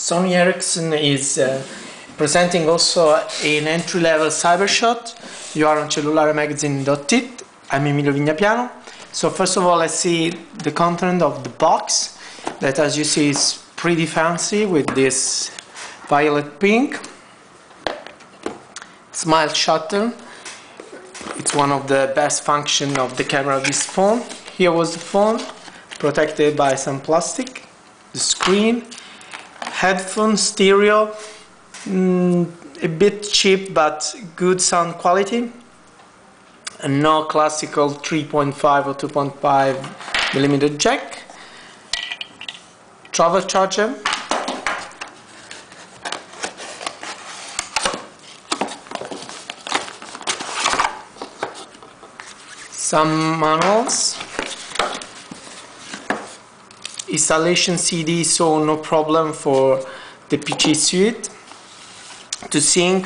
Sony Ericsson is presenting also an entry-level cybershot. You are on Cellulare-Magazine.it. I'm Emilio Vignapiano. So first of all, let's see the content of the box that, as you see, is pretty fancy with this violet pink. Smile shutter. It's one of the best functions of the camera of this phone. Here was the phone, protected by some plastic. The screen, headphone, stereo, a bit cheap but good sound quality, and no classical 3.5 or 2.5 millimeter jack. Travel charger. Some manuals. Installation CD, so no problem for the PC suite to sync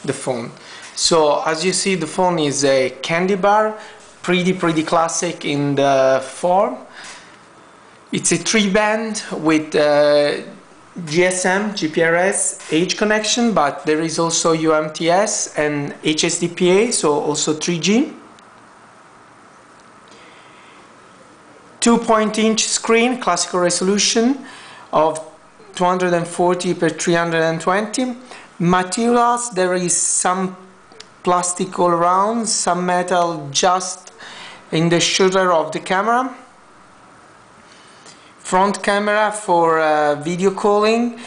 the phone. So as you see, the phone is a candy bar, pretty classic in the form. It's a 3-band with GSM, GPRS, H connection, but there is also UMTS and HSDPA, so also 3G. 2-inch screen, classical resolution of 240 by 320. Materials, there is some plastic all around, some metal just in the shooter of the camera. Front camera for video calling.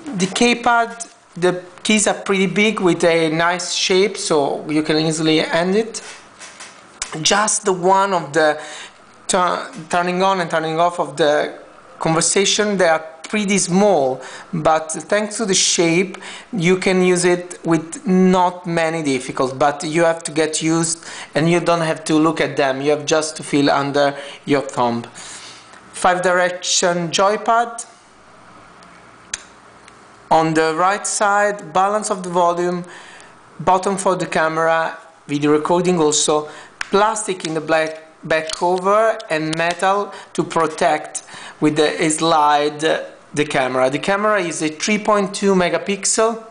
The keypad, the keys are pretty big with a nice shape, so you can easily end it. Just the one of the turning on and turning off of the conversation, they are pretty small, but thanks to the shape you can use it with not many difficulties, but you have to get used and you don't have to look at them, you have just to feel under your thumb. 5-direction joypad. On the right side, balance of the volume, button for the camera, video recording also, plastic in the back cover and metal to protect with a slide the camera. The camera is a 3.2 megapixel,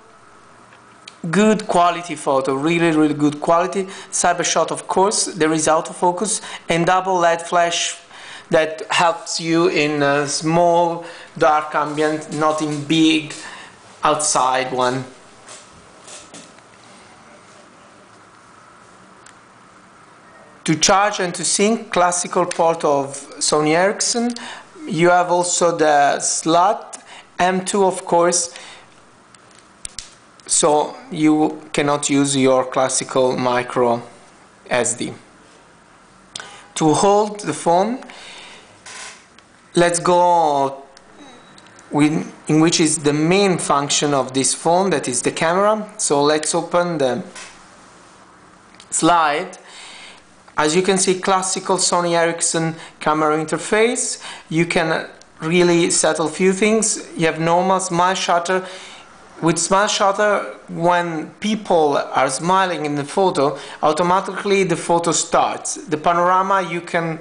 good quality photo, really good quality. Cybershot, of course, there is autofocus and double LED flash that helps you in a small dark ambient, not in big outside one. To charge and to sync, classical port of Sony Ericsson. You have also the slot, M2 of course, so you cannot use your classical micro SD. To hold the phone, let's go in which is the main function of this phone, that is the camera. So let's open the slide. As you can see, classical Sony Ericsson camera interface. You can really settle few things. You have normal smile shutter. With smile shutter, when people are smiling in the photo, automatically the photo starts. The panorama, you can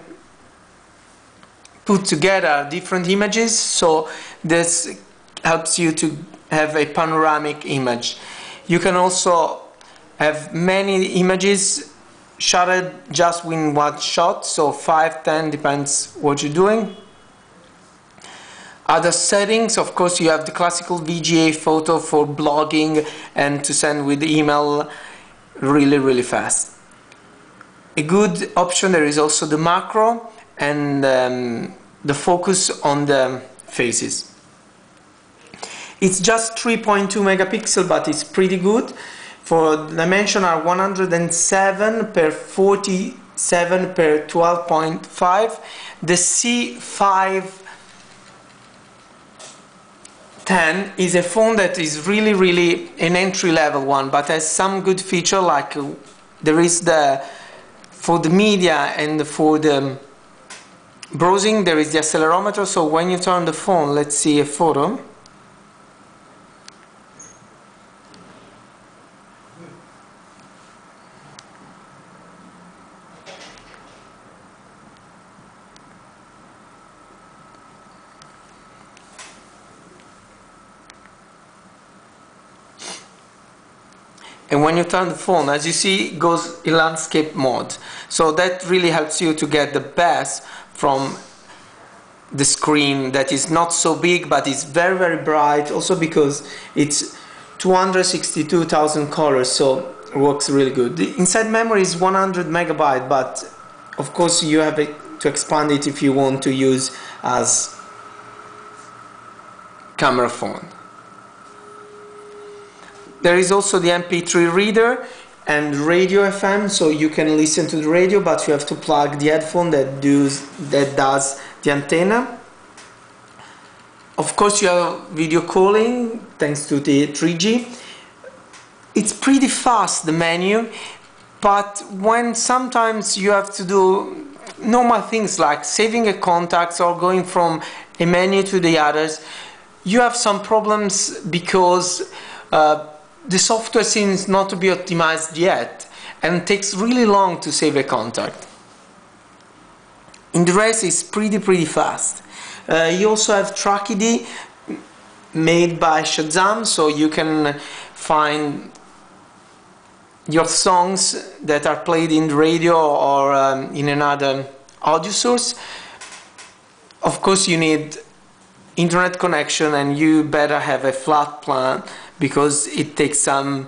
put together different images, so this helps you to have a panoramic image. You can also have many images shotted just in one shot, so 5, 10, depends what you're doing. Other settings, of course, you have the classical VGA photo for blogging and to send with email really fast. A good option, there is also the macro and the focus on the faces. It's just 3.2 megapixel, but it's pretty good. For dimension are 107 per 47 per 12.5. The C510 is a phone that is really an entry-level one, but has some good feature, like there is for the media and for the browsing there is the accelerometer, so when you turn the phone, let's see a photo. And when you turn the phone, as you see, it goes in landscape mode. So that really helps you to get the best from the screen that is not so big, but it's very, very bright. Also because it's 262,000 colors, so it works really good. The inside memory is 100 megabyte, but of course you have to expand it if you want to use as camera phone. There is also the MP3 reader and radio FM, so you can listen to the radio, but you have to plug the headphone that does the antenna. Of course, you have video calling thanks to the 3G. It's pretty fast, the menu, but when sometimes you have to do normal things like saving a contact or going from a menu to the others, you have some problems because the software seems not to be optimized yet and it takes really long to save a contact. In the rest, it's pretty fast. You also have Track ID made by Shazam, so you can find your songs that are played in the radio or in another audio source. Of course, you need internet connection and you better have a flat plan because it takes some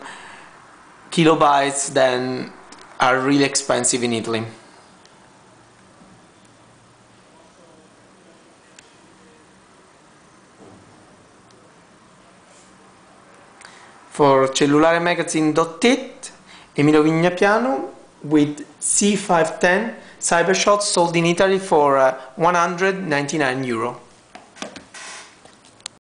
kilobytes that are really expensive in Italy. For Cellulare-Magazine.it, Emilio Vignapiano with C510 Cybershot sold in Italy for €199.